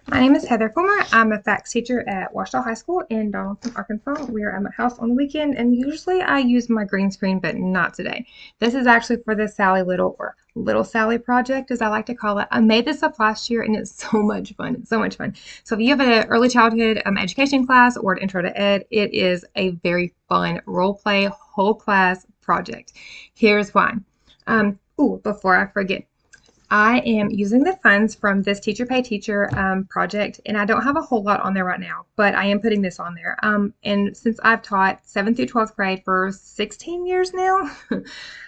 My name is Heather Fulmer. I'm a FACS teacher at Washita High School in Donaldson, Arkansas. We are at my house on the weekend, and usually I use my green screen, but not today. This is actually for the Sally Little, or Little Sally project, as I like to call it. I made this up last year, and it's so much fun. It's so much fun. So if you have an early childhood education class or an intro to ed, it is a very fun role play whole class project. Here's why. Before I forget, I am using the funds from this Teacher Pay Teacher project, and I don't have a whole lot on there right now, but I am putting this on there. And since I've taught 7th through 12th grade for 16 years now,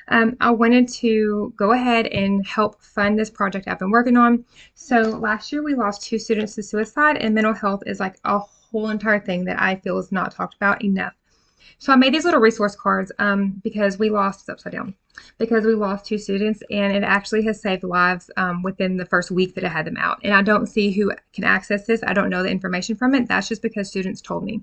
I wanted to go ahead and help fund this project I've been working on. So last year we lost 2 students to suicide, and mental health is like a whole entire thing that I feel is not talked about enough. So I made these little resource cards because we lost, it's upside down, because we lost 2 students, and it actually has saved lives within the first week that I had them out. And I don't see who can access this. I don't know the information from it. That's just because students told me.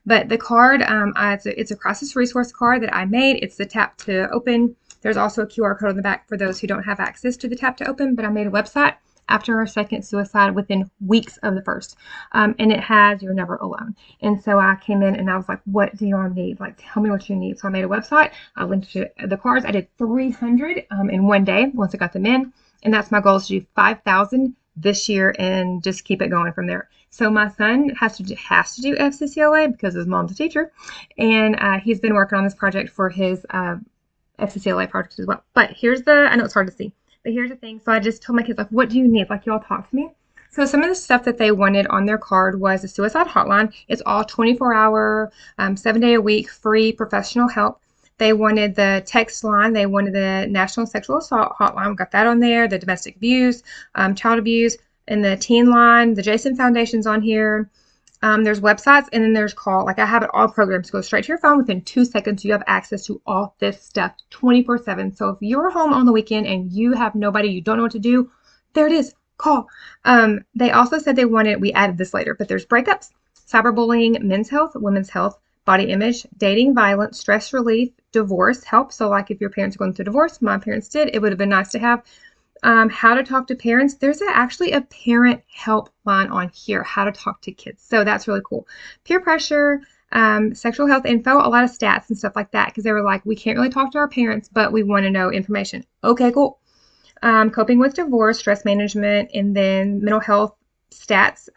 But the card, it's a crisis resource card that I made. It's the tap to open. There's also a QR code on the back for those who don't have access to the tap to open, but I made a website after our second suicide within weeks of the first. And it has You're Never Alone. And so I came in and I was like, what do y'all need? Like, tell me what you need. So I made a website. I linked to the cards. I did 300 in one day once I got them in. And that's my goal, is to do 5,000 this year and just keep it going from there. So my son has to do FCCLA because his mom's a teacher. And he's been working on this project for his FCCLA project as well. But I know it's hard to see, but here's the thing. So I just told my kids, like, what do you need? Like, y'all talk to me. So some of the stuff that they wanted on their card was a suicide hotline. It's all 24-hour, 7-day a week, free professional help. They wanted the text line. They wanted the National Sexual Assault Hotline. We got that on there. The domestic abuse, child abuse, and the teen line. The Jason Foundation's on here. There's websites, and then there's call. Like, I have it all programmed to go straight to your phone. Within 2 seconds, you have access to all this stuff 24/7. So if you're home on the weekend and you have nobody, you don't know what to do, there it is. Call. They also said we added this later, but there's breakups, cyberbullying, men's health, women's health, body image, dating, violence, stress relief, divorce help. So like if your parents are going through divorce, my parents did, it would have been nice to have. How to talk to parents. There's actually a parent help line on here, how to talk to kids. So that's really cool. Peer pressure, sexual health info, a lot of stats and stuff like that, because they were like, we can't really talk to our parents, but we want to know information. Okay, cool. Coping with divorce, stress management, and then mental health stats,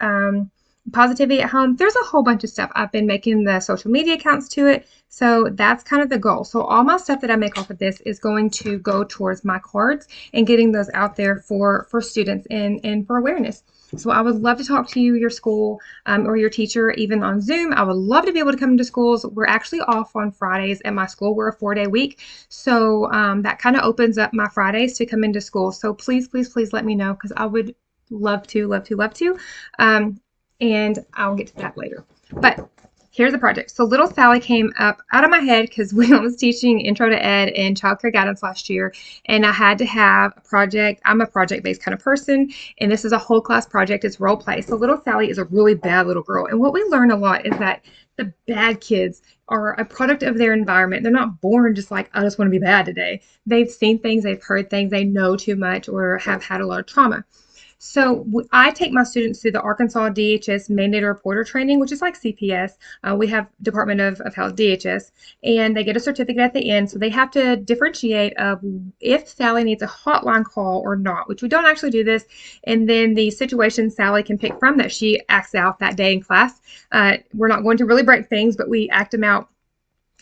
positivity at home. There's a whole bunch of stuff. I've been making the social media accounts to it. So that's kind of the goal. So all my stuff that I make off of this is going to go towards my cards and getting those out there for students and for awareness. So I would love to talk to you, your school, or your teacher, even on Zoom. I would love to be able to come into schools. We're actually off on Fridays at my school. We're a 4-day week. So that kind of opens up my Fridays to come into school. So please, please, please let me know, because I would love to, love to, love to. And I'll get to that later. But here's the project. So Little Sally came up out of my head because we was teaching Intro to Ed and Child Care Guidance last year, and I had to have a project. I'm a project-based kind of person, and this is a whole class project. It's role play. So Little Sally is a really bad little girl, and what we learn a lot is that the bad kids are a product of their environment. They're not born just like, I just want to be bad today. They've seen things, they've heard things, they know too much, or have had a lot of trauma. So I take my students through the Arkansas DHS Mandated Reporter Training, which is like CPS. We have Department of Health, DHS, and they get a certificate at the end. So they have to differentiate of if Sally needs a hotline call or not, which we don't actually do this. And then the situation Sally can pick from that she acts out that day in class. We're not going to really break things, but we act them out.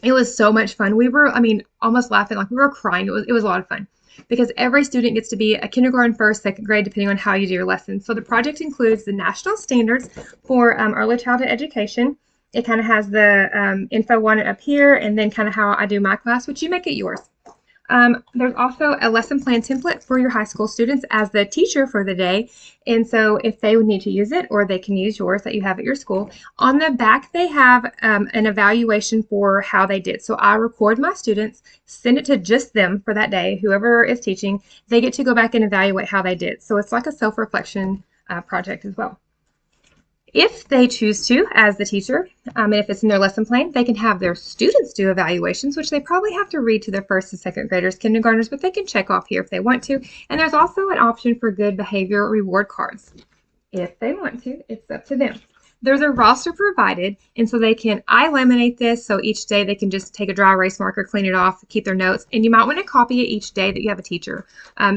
It was so much fun. We were, almost laughing, like we were crying. It was a lot of fun, because every student gets to be a kindergarten, first, second grade, depending on how you do your lessons. So the project includes the national standards for early childhood education. It kind of has the info on it up here, and then kind of how I do my class, which you make it yours. There's also a lesson plan template for your high school students as the teacher for the day. And so if they would need to use it, or they can use yours that you have at your school. On the back, they have an evaluation for how they did. So I record my students, send it to just them for that day, whoever is teaching. They get to go back and evaluate how they did. So it's like a self-reflection project as well. If they choose to, as the teacher, and if it's in their lesson plan, they can have their students do evaluations, which they probably have to read to their first and second graders, kindergartners, but they can check off here if they want to. And there's also an option for good behavior reward cards. If they want to, it's up to them. There's a roster provided, and so I laminate this so each day they can just take a dry erase marker, clean it off, keep their notes, and you might want to copy it each day that you have a teacher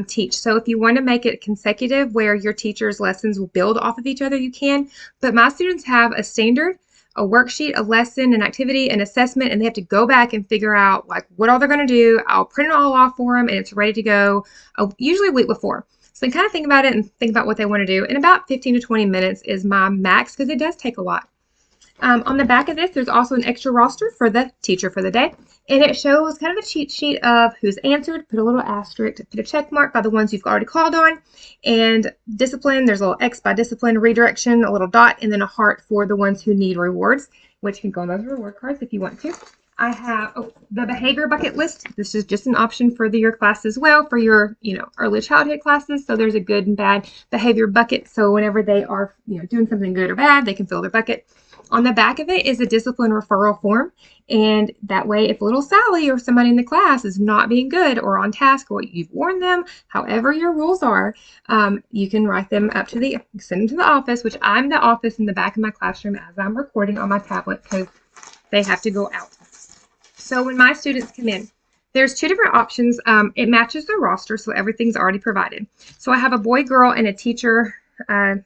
teach. So if you want to make it consecutive where your teacher's lessons will build off of each other, you can, but my students have a standard, a worksheet, a lesson, an activity, an assessment, and they have to go back and figure out like what all they're going to do. I'll print it all off for them, and it's ready to go usually a week before. So they kind of think about it and think about what they want to do. And about 15 to 20 minutes is my max because it does take a lot. On the back of this, there's also an extra roster for the teacher for the day. And it shows kind of a cheat sheet of who's answered, put a little asterisk, put a check mark by the ones you've already called on. And discipline, there's a little X by discipline, redirection, a little dot, and then a heart for the ones who need rewards, which can go on those reward cards if you want to. I have the behavior bucket list. This is just an option for your class as well, for your early childhood classes. So there's a good and bad behavior bucket. So whenever they are doing something good or bad, they can fill their bucket. On the back of it is a discipline referral form. And that way, if little Sally or somebody in the class is not being good or on task or you've warned them, however your rules are, you can write them up to send them to the office, which I'm the office in the back of my classroom as I'm recording on my tablet because they have to go out. So when my students come in, there's two different options. It matches the roster, so everything's already provided. So I have a boy, girl, and a teacher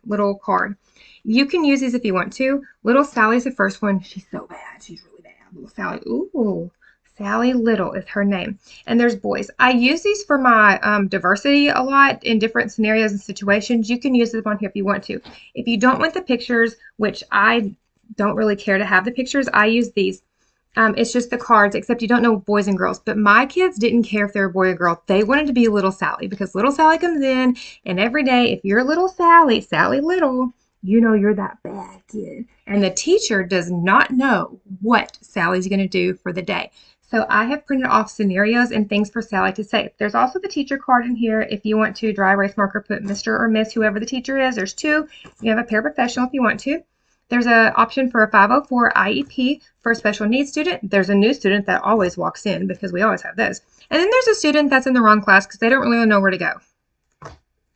little card. You can use these if you want to. Little Sally's the first one. She's so bad. She's really bad. Little Sally. Ooh, Sally Little is her name. And there's boys. I use these for my diversity a lot in different scenarios and situations. You can use them on here if you want to. If you don't want the pictures, which I don't really care to have the pictures, I use these. It's just the cards, except you don't know boys and girls. But my kids didn't care if they were a boy or girl. They wanted to be little Sally because little Sally comes in, and every day, if you're little Sally, Sally Little, you know you're that bad kid. And the teacher does not know what Sally's going to do for the day. So I have printed off scenarios and things for Sally to say. There's also the teacher card in here. If you want to dry erase marker, put Mr. or Miss, whoever the teacher is. There's two. You have a paraprofessional if you want to. There's an option for a 504 IEP for a special needs student. There's a new student that always walks in because we always have those. And then there's a student that's in the wrong class because they don't really know where to go.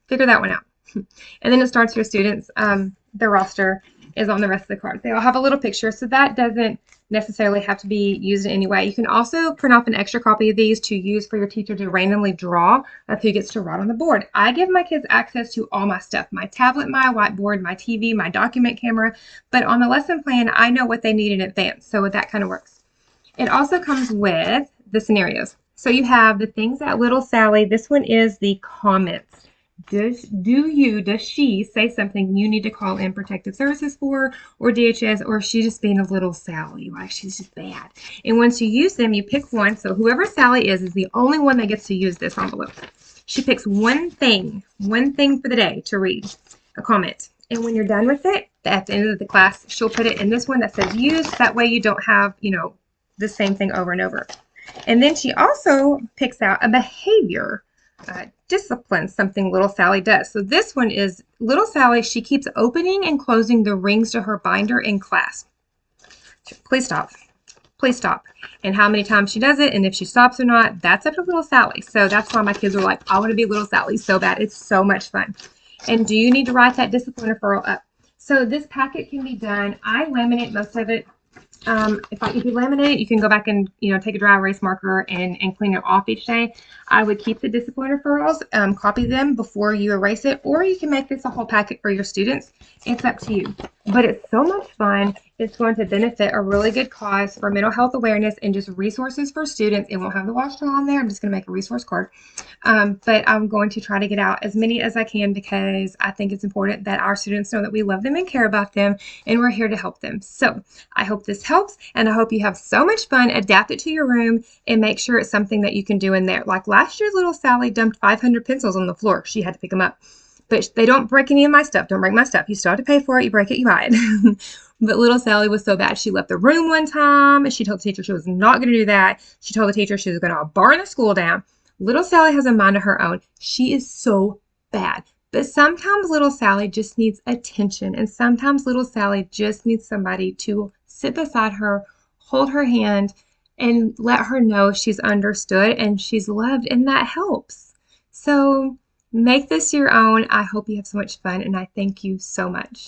Figure that one out. And then it starts your students. The roster is on the rest of the cards. They all have a little picture, so that doesn't necessarily have to be used in any way. You can also print off an extra copy of these to use for your teacher to randomly draw of who gets to write on the board. I give my kids access to all my stuff, my tablet, my whiteboard, my TV, my document camera, but on the lesson plan, I know what they need in advance, so that kind of works. It also comes with the scenarios. So you have the things that little Sally, this one is the comments. Does she say something you need to call in protective services for, or DHS, or is she just being a little Sally, like she's just bad? And once you use them, you pick one. So whoever Sally is the only one that gets to use this envelope. She picks one thing for the day to read, a comment. And when you're done with it, at the end of the class, she'll put it in this one that says use. That way you don't have, the same thing over and over. And then she also picks out a behavior discipline, something little Sally does. So this one is little Sally. She keeps opening and closing the rings to her binder in class. Please stop. Please stop. And how many times she does it and if she stops or not, that's up to little Sally. So that's why my kids are like, I want to be little Sally so bad. It's so much fun. And do you need to write that discipline referral up? So this packet can be done. I laminate most of it. If you laminate it, you can go back and take a dry erase marker and clean it off each day. I would keep the discipline referrals, copy them before you erase it, or you can make this a whole packet for your students. It's up to you. But it's so much fun. It's going to benefit a really good cause for mental health awareness and just resources for students. It won't have the wash towel on there. I'm just going to make a resource card. But I'm going to try to get out as many as I can because I think it's important that our students know that we love them and care about them and we're here to help them. So I hope this helps and I hope you have so much fun. Adapt it to your room and make sure it's something that you can do in there. Like last year, little Sally dumped 500 pencils on the floor. She had to pick them up. But they don't break any of my stuff. Don't break my stuff. You still have to pay for it. You break it, you buy it. But little Sally was so bad. She left the room one time and she told the teacher she was not going to do that. She told the teacher she was going to burn the school down. Little Sally has a mind of her own. She is so bad. But sometimes little Sally just needs attention. And sometimes little Sally just needs somebody to sit beside her, hold her hand, and let her know she's understood and she's loved. And that helps. So Make this your own. I hope you have so much fun, and I thank you so much.